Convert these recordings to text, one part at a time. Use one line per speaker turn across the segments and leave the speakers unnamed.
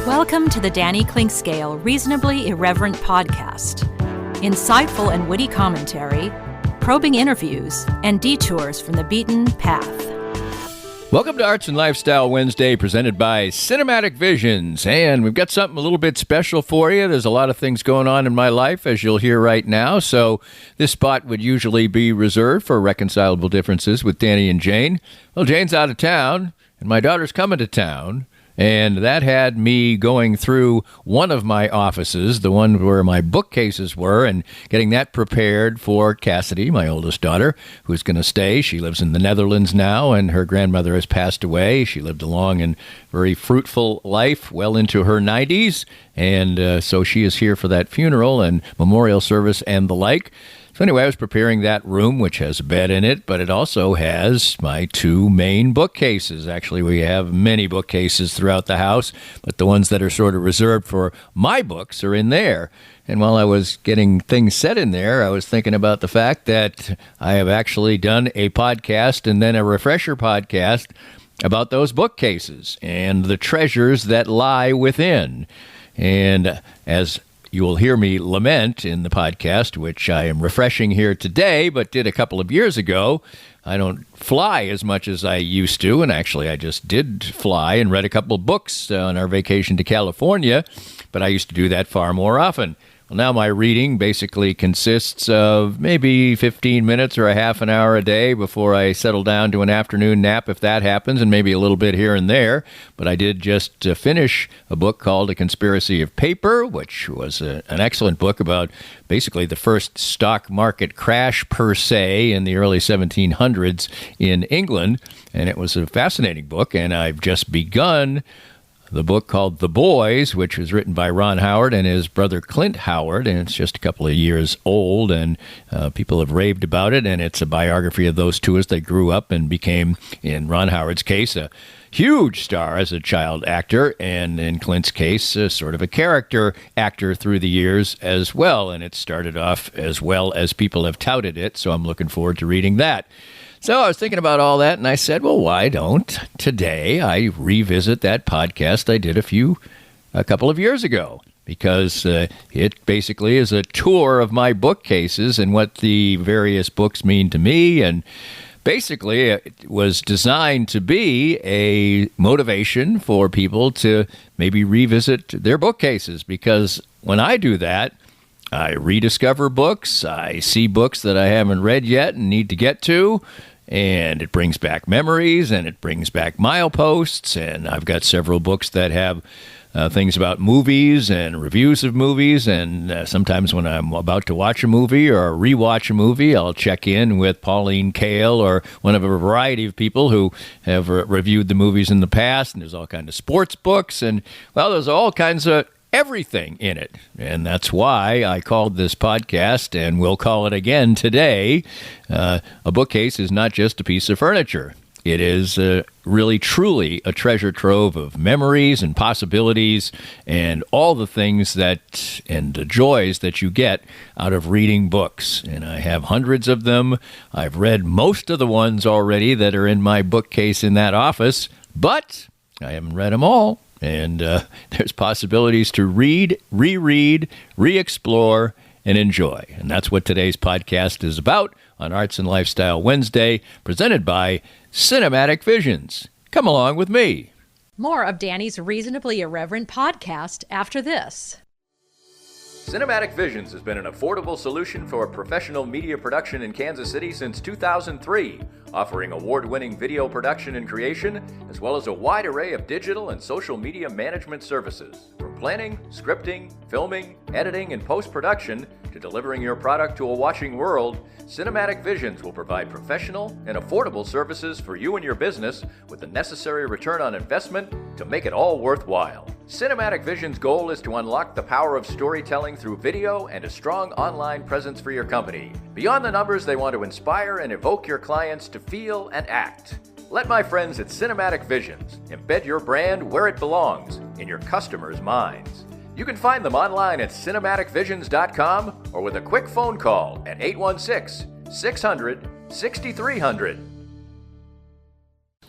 Welcome to the Danny Clinkscale Reasonably Irreverent podcast. Insightful and witty commentary, probing interviews, and detours from the beaten path.
Welcome to Arts and Lifestyle Wednesday, presented by Cinematic Visions. And we've got something a little bit special for you. There's a lot of things going on in my life, as you'll hear right now. So this spot would usually be reserved for reconcilable differences with Danny and Jane. Well, Jane's out of town, and my daughter's coming to town. And that had me going through one of my offices, the one where my bookcases were, and getting that prepared for Cassidy, my oldest daughter, who's going to stay. She lives in the Netherlands now, and her grandmother has passed away. She lived a long and very fruitful life, well into her 90s. And so she is here for that funeral and memorial service and the like. So anyway, I was preparing that room, which has a bed in it, but it also has my two main bookcases. Actually, we have many bookcases throughout the house, but the ones that are sort of reserved for my books are in there. And while I was getting things set in there, I was thinking about the fact that I have actually done a podcast and then a refresher podcast about those bookcases and the treasures that lie within. And as you will hear me lament in the podcast, which I am refreshing here today, but did a couple of years ago. I don't fly as much as I used to, and actually I just did fly and read a couple of books on our vacation to California, but I used to do that far more often. Well, now my reading basically consists of maybe 15 minutes or a half an hour a day before I settle down to an afternoon nap, if that happens, and maybe a little bit here and there. But I did just finish a book called A Conspiracy of Paper, which was an excellent book about basically the first stock market crash per se in the early 1700s in England. And it was a fascinating book, and I've just begun the book called The Boys, which was written by Ron Howard and his brother Clint Howard, and it's just a couple of years old, and people have raved about it, and it's a biography of those two as they grew up and became, in Ron Howard's case, a huge star as a child actor, and in Clint's case, sort of a character actor through the years as well, and it started off as well as people have touted it, so I'm looking forward to reading that. So I was thinking about all that, and I said, well, why don't today I revisit that podcast I did a couple of years ago? Because it basically is a tour of my bookcases and what the various books mean to me. And basically, it was designed to be a motivation for people to maybe revisit their bookcases. Because when I do that, I rediscover books, I see books that I haven't read yet and need to get to, and it brings back memories, and it brings back mileposts, and I've got several books that have things about movies and reviews of movies, and sometimes when I'm about to watch a movie or rewatch a movie, I'll check in with Pauline Kael or one of a variety of people who have reviewed the movies in the past, and there's all kinds of sports books, and, well, there's all kinds of everything in it. And that's why I called this podcast, and we'll call it again today, a bookcase is not just a piece of furniture. It is really, truly a treasure trove of memories and possibilities and all the things that, and the joys that you get out of reading books. And I have hundreds of them. I've read most of the ones already that are in my bookcase in that office, but I haven't read them all. And there's possibilities to read, reread, re-explore, and enjoy. And that's what today's podcast is about on Arts and Lifestyle Wednesday, presented by Cinematic Visions. Come along with me.
More of Danny's Reasonably Irreverent podcast after this.
Cinematic Visions has been an affordable solution for professional media production in Kansas City since 2003, offering award-winning video production and creation, as well as a wide array of digital and social media management services. From planning, scripting, filming, editing, and post-production, to delivering your product to a watching world, Cinematic Visions will provide professional and affordable services for you and your business with the necessary return on investment to make it all worthwhile. Cinematic Visions' goal is to unlock the power of storytelling through video and a strong online presence for your company. Beyond the numbers, they want to inspire and evoke your clients to feel and act. Let my friends at Cinematic Visions embed your brand where it belongs, in your customers' minds. You can find them online at cinematicvisions.com or with a quick phone call at 816-600-6300.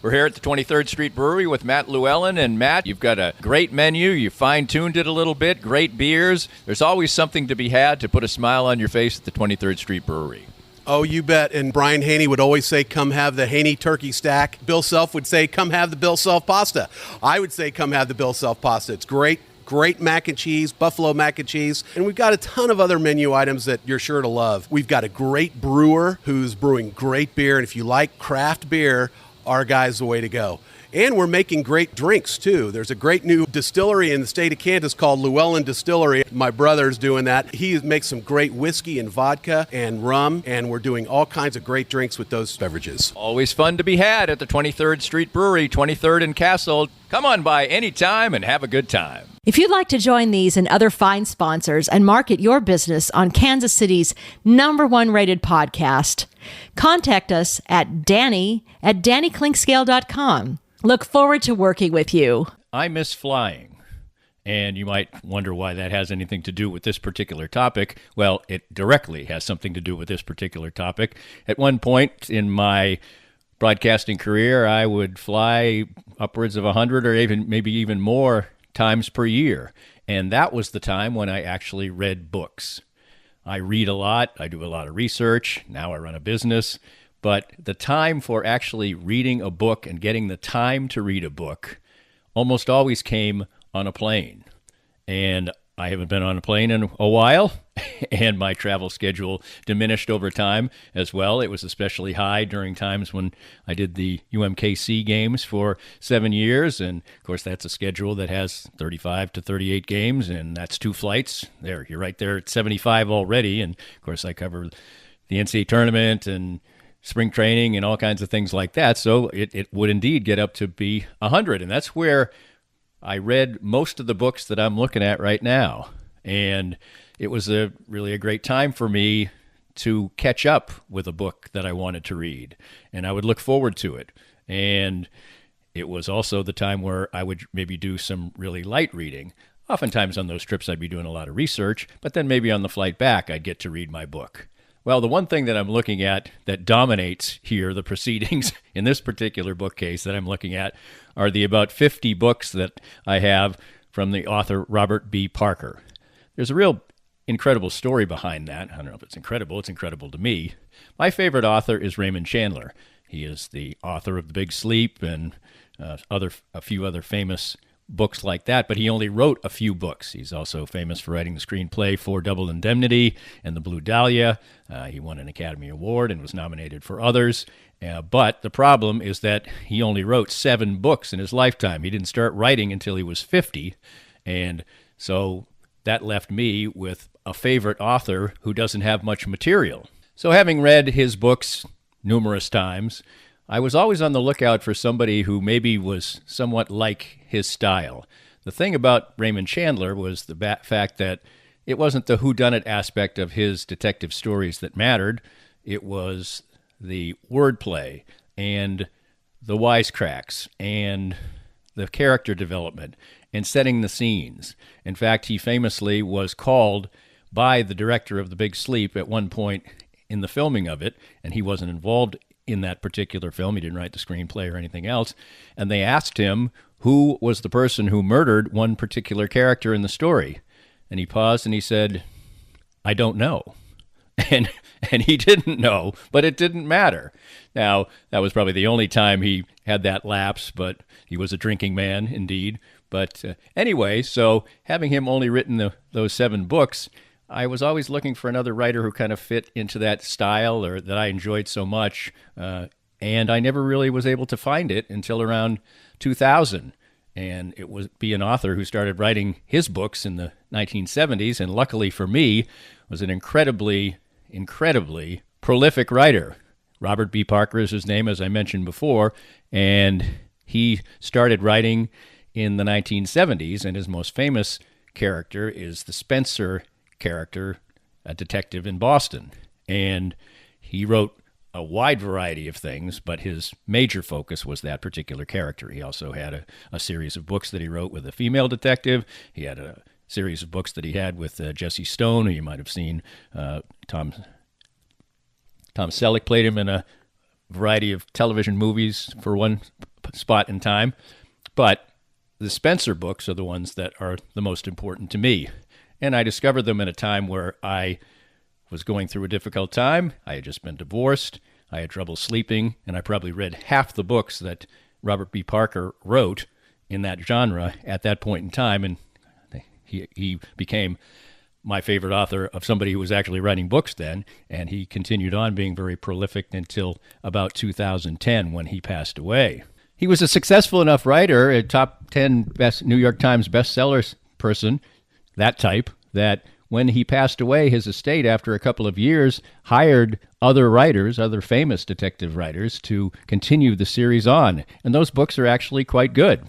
We're here at the 23rd Street Brewery with Matt Llewellyn. And Matt, you've got a great menu. You fine-tuned it a little bit. Great beers. There's always something to be had to put a smile on your face at the 23rd Street Brewery.
Oh, you bet. And Brian Haney would always say, come have the Haney turkey stack. Bill Self would say, come have the Bill Self pasta. I would say, come have the Bill Self pasta. It's great. Great mac and cheese, buffalo mac and cheese. And we've got a ton of other menu items that you're sure to love. We've got a great brewer who's brewing great beer. And if you like craft beer, our guy's the way to go. And we're making great drinks, too. There's a great new distillery in the state of Kansas called Llewellyn Distillery. My brother's doing that. He makes some great whiskey and vodka and rum, and we're doing all kinds of great drinks with those beverages.
Always fun to be had at the 23rd Street Brewery, 23rd and Castle. Come on by anytime and have a good time.
If you'd like to join these and other fine sponsors and market your business on Kansas City's #1 rated podcast, contact us at Danny@DannyKlinkscale.com. Look forward to working with you.
I miss flying. And you might wonder why that has anything to do with this particular topic. Well, it directly has something to do with this particular topic. At one point in my broadcasting career, I would fly upwards of 100 or maybe even more times per year. And that was the time when I actually read books. I read a lot. I do a lot of research. Now I run a business. But the time for actually reading a book and getting the time to read a book almost always came on a plane. And I haven't been on a plane in a while, and my travel schedule diminished over time as well. It was especially high during times when I did the UMKC games for 7 years. And, of course, that's a schedule that has 35 to 38 games, and that's 2 flights. There, you're right there at 75 already. And, of course, I cover the NCAA tournament and spring training and all kinds of things like that. So it would indeed get up to be 100. And that's where I read most of the books that I'm looking at right now. And it was really a great time for me to catch up with a book that I wanted to read. And I would look forward to it. And it was also the time where I would maybe do some really light reading. Oftentimes on those trips, I'd be doing a lot of research, but then maybe on the flight back, I'd get to read my book. Well, the one thing that I'm looking at that dominates here, the proceedings in this particular bookcase that I'm looking at, are the about 50 books that I have from the author Robert B. Parker. There's a real incredible story behind that. I don't know if it's incredible to me. My favorite author is Raymond Chandler. He is the author of The Big Sleep and a few other famous books like that, but he only wrote a few books. He's also famous for writing the screenplay for Double Indemnity and The Blue Dahlia. He won an Academy Award and was nominated for others. But the problem is that he only wrote 7 books in his lifetime. He didn't start writing until he was 50. And so that left me with a favorite author who doesn't have much material. So having read his books numerous times, I was always on the lookout for somebody who maybe was somewhat like his style. The thing about Raymond Chandler was the fact that it wasn't the whodunit aspect of his detective stories that mattered. It was the wordplay and the wisecracks and the character development and setting the scenes. In fact, he famously was called by the director of The Big Sleep at one point in the filming of it, and he wasn't involved in that particular film. He didn't write the screenplay or anything else. And they asked him who was the person who murdered one particular character in the story. And he paused and he said, "I don't know." And he didn't know, but it didn't matter. Now, that was probably the only time he had that lapse, but he was a drinking man indeed. But anyway, so having him only written those 7 books, I was always looking for another writer who kind of fit into that style or that I enjoyed so much, and I never really was able to find it until around 2000. And it would be an author who started writing his books in the 1970s, and luckily for me, was an incredibly prolific writer. Robert B. Parker is his name, as I mentioned before, and he started writing in the 1970s, and his most famous character is the Spencer character, a detective in Boston. And he wrote a wide variety of things, but his major focus was that particular character. He also had a series of books that he wrote with a female detective. He had a series of books that he had with Jesse Stone, who you might have seen. Tom Selleck played him in a variety of television movies for one spot in time. But the Spencer books are the ones that are the most important to me. And I discovered them at a time where I was going through a difficult time. I had just been divorced. I had trouble sleeping, and I probably read half the books that Robert B. Parker wrote in that genre at that point in time, and he became my favorite author of somebody who was actually writing books then, and he continued on being very prolific until about 2010 when he passed away. He was a successful enough writer, a top 10 best New York Times bestsellers person, that type, that when he passed away, his estate, after a couple of years, hired other writers, other famous detective writers, to continue the series on. And those books are actually quite good.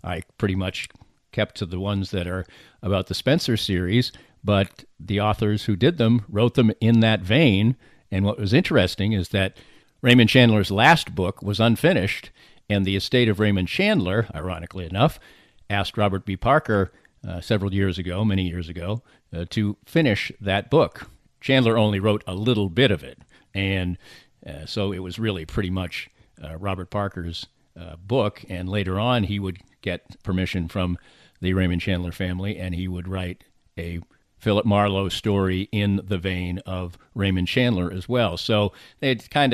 I pretty much kept to the ones that are about the Spencer series, but the authors who did them wrote them in that vein. And what was interesting is that Raymond Chandler's last book was unfinished, and the estate of Raymond Chandler, ironically enough, asked Robert B. Parker many years ago, to finish that book. Chandler only wrote a little bit of it, and so it was really pretty much Robert Parker's book, and later on he would get permission from the Raymond Chandler family, and he would write a Philip Marlowe story in the vein of Raymond Chandler as well. So he had kind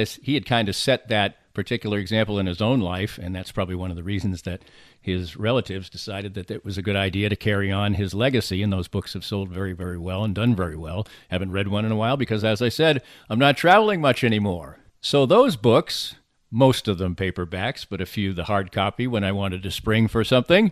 of set that particular example in his own life, and that's probably one of the reasons that his relatives decided that it was a good idea to carry on his legacy, and those books have sold very, very well and done very well. Haven't read one in a while because, as I said, I'm not traveling much anymore. So those books, most of them paperbacks, but a few the hard copy when I wanted to spring for something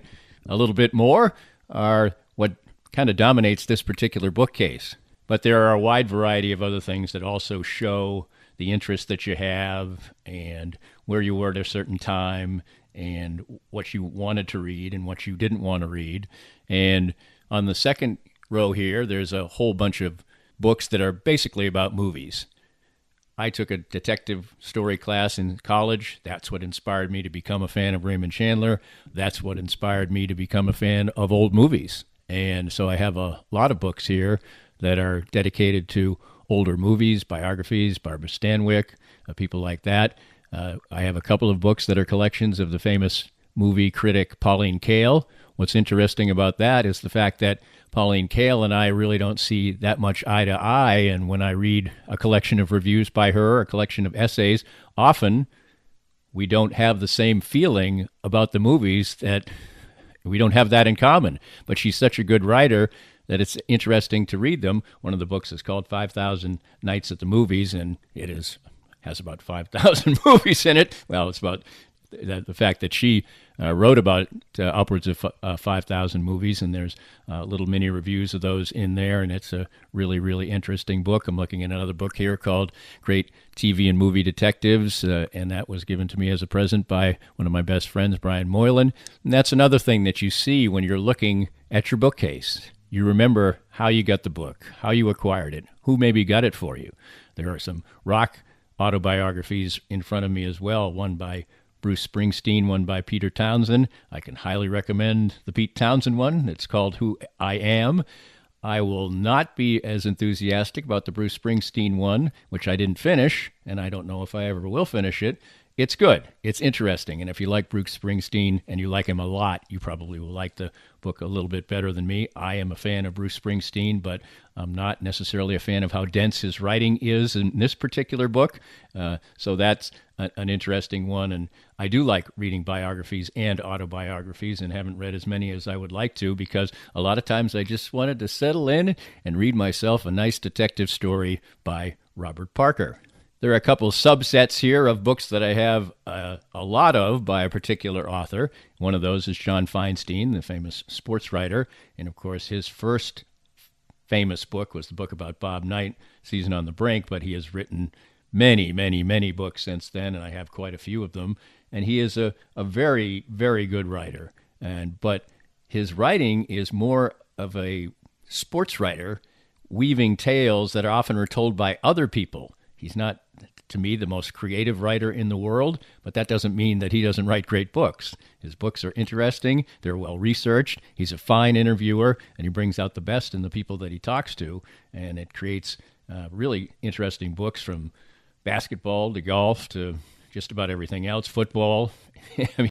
a little bit more, are what kind of dominates this particular bookcase. But there are a wide variety of other things that also show the interest that you have and where you were at a certain time and what you wanted to read and what you didn't want to read. And on the second row here, there's a whole bunch of books that are basically about movies. I took a detective story class in college. That's what inspired me to become a fan of Raymond Chandler. That's what inspired me to become a fan of old movies. And so I have a lot of books here that are dedicated to older movies, biographies, Barbara Stanwyck, people like that. I have a couple of books that are collections of the famous movie critic Pauline Kael. What's interesting about that is the fact that Pauline Kael and I really don't see that much eye to eye, and when I read a collection of reviews by her, a collection of essays, often we don't have the same feeling about the movies, that we don't have that in common. But she's such a good writer that it's interesting to read them. One of the books is called 5,000 Nights at the Movies, and it has about 5,000 movies in it. Well, it's about the fact that she wrote about upwards of 5,000 movies, and there's little mini reviews of those in there, and it's a really, really interesting book. I'm looking at another book here called Great TV and Movie Detectives, and that was given to me as a present by one of my best friends, Brian Moylan. And that's another thing that you see when you're looking at your bookcase. You remember how you got the book, how you acquired it, who maybe got it for you. There are some rock autobiographies in front of me as well, one by Bruce Springsteen, one by Peter Townsend. I can highly recommend the Pete Townsend one. It's called Who I Am. I will not be as enthusiastic about the Bruce Springsteen one, which I didn't finish, and I don't know if I ever will finish it. It's good. It's interesting. And if you like Bruce Springsteen and you like him a lot, you probably will like the book a little bit better than me. I am a fan of Bruce Springsteen, but I'm not necessarily a fan of how dense his writing is in this particular book. So that's an interesting one. And I do like reading biographies and autobiographies, and haven't read as many as I would like to, because a lot of times I just wanted to settle in and read myself a nice detective story by Robert Parker. There are a couple subsets here of books that I have a lot of by a particular author. One of those is John Feinstein, the famous sports writer. And, of course, his first famous book was the book about Bob Knight, Season on the Brink, but he has written many, many, many books since then, and I have quite a few of them. And he is a very, very good writer. But his writing is more of a sports writer, weaving tales that are often retold by other people. He's not, to me, the most creative writer in the world, but that doesn't mean that he doesn't write great books. His books are interesting, they're well-researched, he's a fine interviewer, and he brings out the best in the people that he talks to, and it creates really interesting books, from basketball to golf to just about everything else, football. I mean,